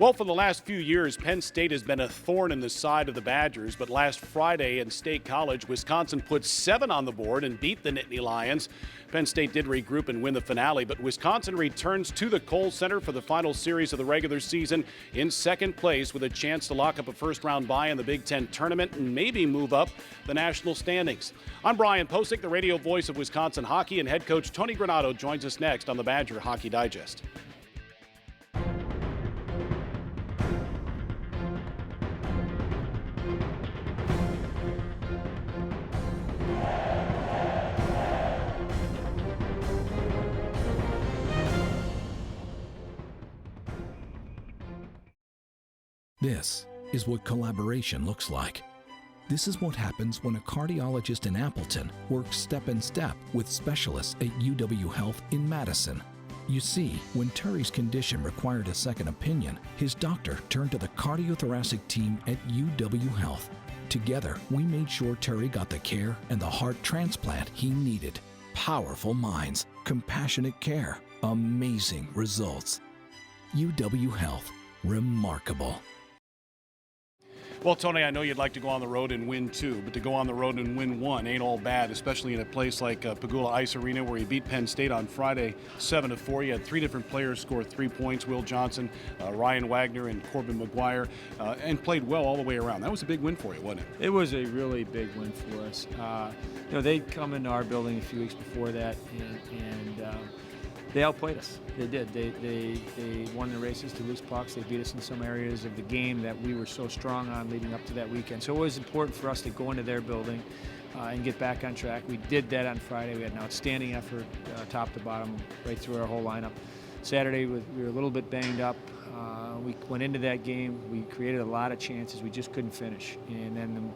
Well, for the last few years, Penn State has been a thorn in the side of the Badgers, but last Friday in State College, Wisconsin put 7 on the board and beat the Nittany Lions. Penn State did regroup and win the finale, but Wisconsin returns to the Kohl Center for the final series of the regular season in second place with a chance to lock up a first-round bye in the Big Ten tournament and maybe move up the national standings. I'm Brian Posick, the radio voice of Wisconsin hockey, and head coach Tony Granato joins us next on the Badger Hockey Digest. This is what collaboration looks like. This is what happens when a cardiologist in Appleton works step in step with specialists at UW Health in Madison. You see, when Terry's condition required a second opinion, his doctor turned to the cardiothoracic team at UW Health. Together, we made sure Terry got the care and the heart transplant he needed. Powerful minds, compassionate care, amazing results. UW Health, remarkable. Well, Tony, I know you'd like to go on the road and win 2, but to go on the road and win 1 ain't all bad, especially in a place like Pagula Ice Arena where you beat Penn State on Friday 7-4. You had 3 different players score 3 points, Will Johnson, Ryan Wagner, and Corbin McGuire, and played well all the way around. That was a big win for you, wasn't it? It was a really big win for us. They'd come into our building a few weeks before that, and they outplayed us. They did. They won the races to loose pucks. They beat us in some areas of the game that we were so strong on leading up to that weekend. So it was important for us to go into their building and get back on track. We did that on Friday. We had an outstanding effort, top to bottom, right through our whole lineup. Saturday, we were a little bit banged up. We went into that game. We created a lot of chances. We just couldn't finish. And then,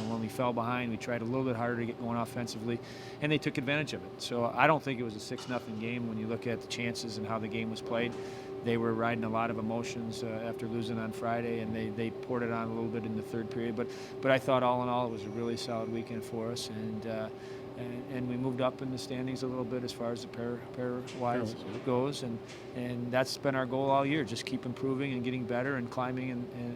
when we fell behind, we tried a little bit harder to get going offensively, and they took advantage of it. So I don't think it was a 6-0 game when you look at the chances and how the game was played. They were riding a lot of emotions after losing on Friday, and they poured it on a little bit in the third period. But I thought all in all it was a really solid weekend for us, and we moved up in the standings a little bit as far as the pair-wise goes, and that's been our goal all year, just keep improving and getting better and climbing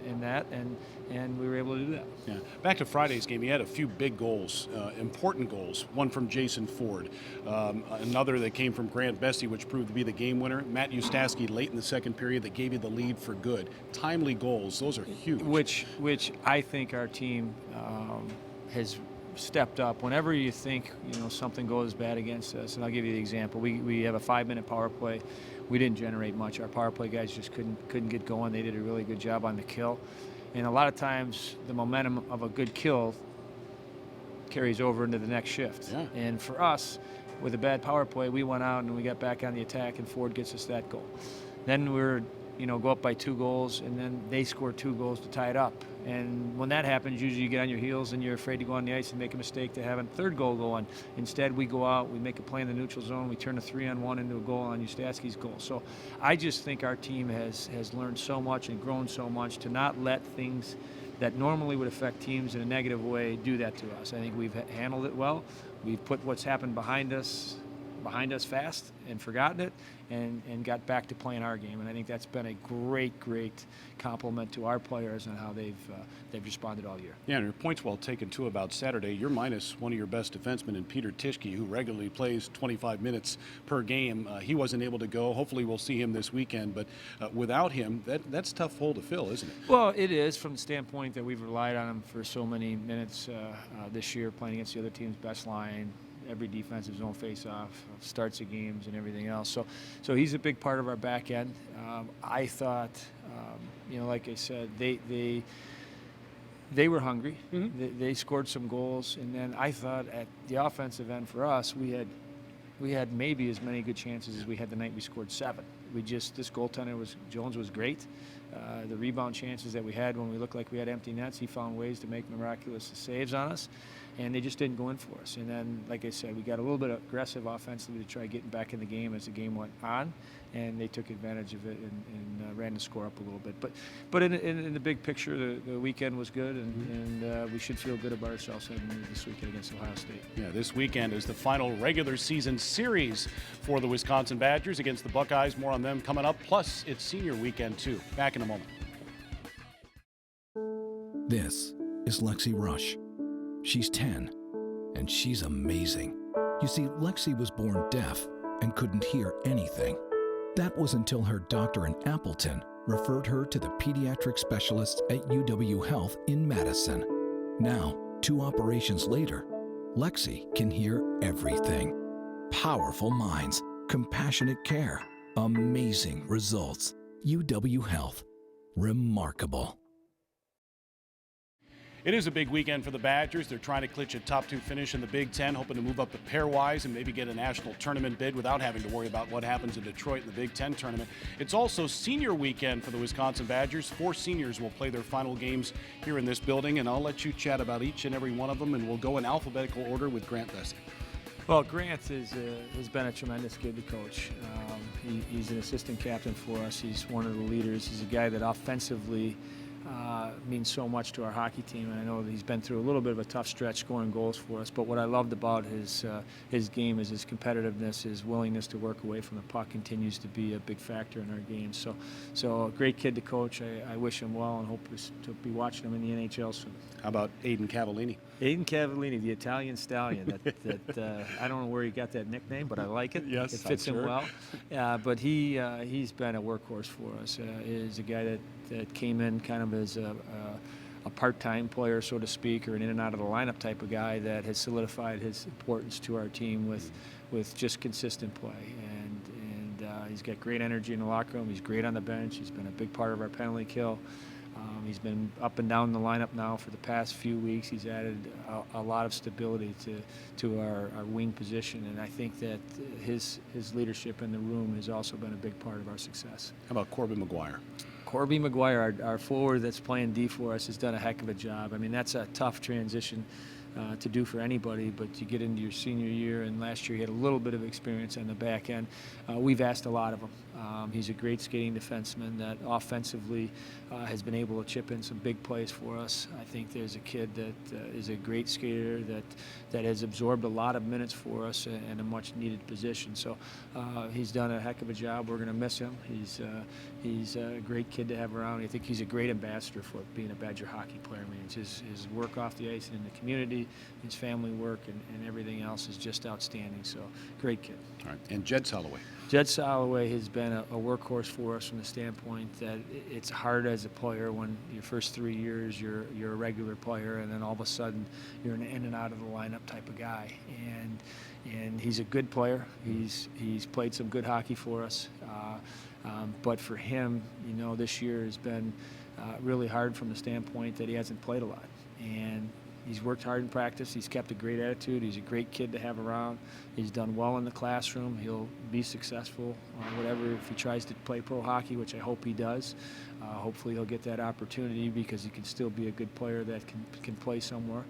in that, and we were able to do that. Yeah. Back to Friday's game, you had a few big goals, important goals, one from Jason Ford, another that came from Grant Bessie, which proved to be the game winner, Matt Ustaski late in the second period that gave you the lead for good. Timely goals, those are huge. Which I think our team has stepped up. Whenever you think something goes bad against us, and I'll give you the example. We have a 5-minute power play. We didn't generate much. Our power play guys just couldn't get going. They did a really good job on the kill, and a lot of times the momentum of a good kill carries over into the next shift. Yeah. And for us, with a bad power play, we went out and we got back on the attack, and Ford gets us that goal. Then we're go up by 2 goals, and then they score 2 goals to tie it up. And when that happens, usually you get on your heels and you're afraid to go on the ice and make a mistake to have a third goal go on. Instead, we go out, we make a play in the neutral zone, we turn a 3-on-1 into a goal on Ustaski's goal. So I just think our team has learned so much and grown so much to not let things that normally would affect teams in a negative way do that to us. I think we've handled it well. We've put what's happened behind us fast and forgotten it and got back to playing our game, and I think that's been a great compliment to our players and how they've responded all year. Yeah, and your point's well taken too about Saturday. You're minus one of your best defensemen in Peter Tischke, who regularly plays 25 minutes per game. He wasn't able to go. Hopefully we'll see him this weekend, but without him, that's a tough hole to fill, isn't it? Well, it is, from the standpoint that we've relied on him for so many minutes this year, playing against the other team's best line, every defensive zone face-off, starts of games, and everything else. So he's a big part of our back end. I thought, like I said, they were hungry. Mm-hmm. They scored some goals, and then I thought at the offensive end for us, we had maybe as many good chances as we had the night we scored 7. This goaltender Jones was great. The rebound chances that we had when we looked like we had empty nets, he found ways to make miraculous saves on us, and they just didn't go in for us. And then, like I said, we got a little bit aggressive offensively to try getting back in the game as the game went on, and they took advantage of it and ran the score up a little bit. But in the big picture, the weekend was good, and we should feel good about ourselves heading into this weekend against Ohio State. Yeah, this weekend is the final regular season series for the Wisconsin Badgers against the Buckeyes. More on them coming up, plus it's senior weekend too. Back in in a moment. This is Lexi Rush. She's 10, and she's amazing. You see, Lexi was born deaf and couldn't hear anything. That was until her doctor in Appleton referred her to the pediatric specialists at UW Health in Madison. Now, 2 operations later, Lexi can hear everything. Powerful minds, compassionate care, amazing results. UW Health. Remarkable. It is a big weekend for the Badgers. They're trying to clinch a top 2 finish in the Big Ten, hoping to move up to pairwise and maybe get a national tournament bid without having to worry about what happens in Detroit in the Big Ten tournament. It's also senior weekend for the Wisconsin Badgers. 4 seniors will play their final games here in this building, and I'll let you chat about each and every one of them, and we'll go in alphabetical order with Grant Vesey. Well, Grant has been a tremendous kid to coach. He's an assistant captain for us. He's one of the leaders. He's a guy that offensively means so much to our hockey team, and I know that he's been through a little bit of a tough stretch scoring goals for us, but what I loved about his game is his competitiveness, his willingness to work away from the puck continues to be a big factor in our game. So a great kid to coach. I wish him well and hope to be watching him in the NHL soon. How about Aiden Cavallini? Aiden Cavallini, the Italian stallion. That I don't know where he got that nickname, but I like it. Yes, it fits him well. But he's been a workhorse for us. Is a guy that came in kind of as a part-time player, so to speak, or an in and out of the lineup type of guy that has solidified his importance to our team with just consistent play. And he's got great energy in the locker room. He's great on the bench. He's been a big part of our penalty kill. He's been up and down the lineup now for the past few weeks. He's added a lot of stability to our wing position, and I think that his leadership in the room has also been a big part of our success. How about Corbin McGuire? Corby McGuire, our forward that's playing D for us, has done a heck of a job. I mean, that's a tough transition to do for anybody, but you get into your senior year, and last year he had a little bit of experience on the back end. We've asked a lot of him. He's a great skating defenseman that offensively has been able to chip in some big plays for us. I think there's a kid that is a great skater that has absorbed a lot of minutes for us in a much needed position. So he's done a heck of a job. We're going to miss him. He's a great kid to have around. I think he's a great ambassador for being a Badger hockey player. I mean, his work off the ice and in the community, his family work, and everything else is just outstanding. So great kid. All right, and Jed Soloway. Jed Soloway has been a workhorse for us from the standpoint that it's hard as a player when your first 3 years you're a regular player, and then all of a sudden you're an in and out of the lineup type of guy. And he's a good player. He's played some good hockey for us. But for him, this year has been really hard from the standpoint that he hasn't played a lot. And he's worked hard in practice. He's kept a great attitude. He's a great kid to have around. He's done well in the classroom. He'll be successful whatever if he tries to play pro hockey, which I hope he does. Hopefully he'll get that opportunity because he can still be a good player that can play somewhere.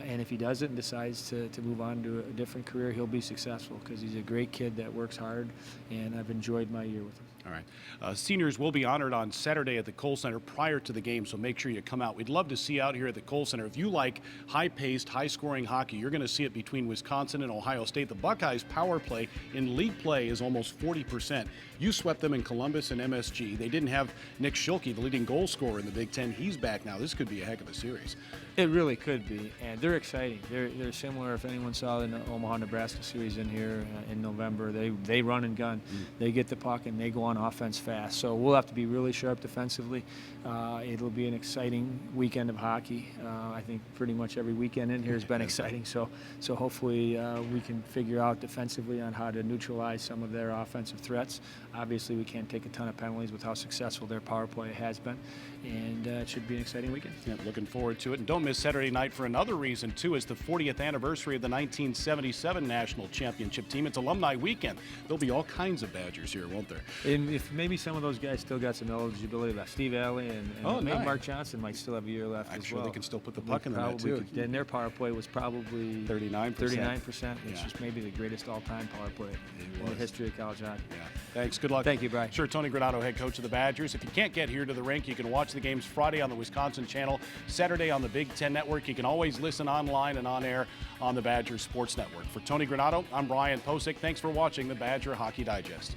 And if he doesn't and decides to move on to a different career, he'll be successful because he's a great kid that works hard, and I've enjoyed my year with him. All right. Seniors will be honored on Saturday at the Kohl Center prior to the game, so make sure you come out. We'd love to see you out here at the Kohl Center. If you like high-paced, high-scoring hockey, you're going to see it between Wisconsin and Ohio State. The Buckeyes' power play in league play is almost 40%. You swept them in Columbus and MSG. They didn't have Nick Schilke, the leading goal scorer in the Big Ten. He's back now. This could be a heck of a series. It really could be, and they're exciting. They're similar. If anyone saw the Omaha, Nebraska series in here in November, they run and gun. They get the puck and they go on offense fast. So we'll have to be really sharp defensively. It'll be an exciting weekend of hockey. I think pretty much every weekend in here has been exciting. So hopefully we can figure out defensively on how to neutralize some of their offensive threats. Obviously, we can't take a ton of penalties with how successful their power play has been, and it should be an exciting weekend. Yeah, looking forward to it. And don't miss Saturday night for another reason, too. It's the 40th anniversary of the 1977 National Championship team. It's alumni weekend. There'll be all kinds of Badgers here, won't there? And if maybe some of those guys still got some eligibility left. Steve Alley and maybe nice. Mark Johnson might still have a year left as well. They can still put the puck in the net, too. And their power play was probably 39%, which is maybe the greatest all-time power play in the history of college hockey. Yeah. Thanks. Good luck. Thank you, Brian. Sure, Tony Granato, head coach of the Badgers. If you can't get here to the rink, you can watch the games Friday on the Wisconsin Channel, Saturday on the Big Ten Network. You can always listen online and on air on the Badgers Sports Network. For Tony Granato, I'm Brian Posick. Thanks for watching the Badger Hockey Digest.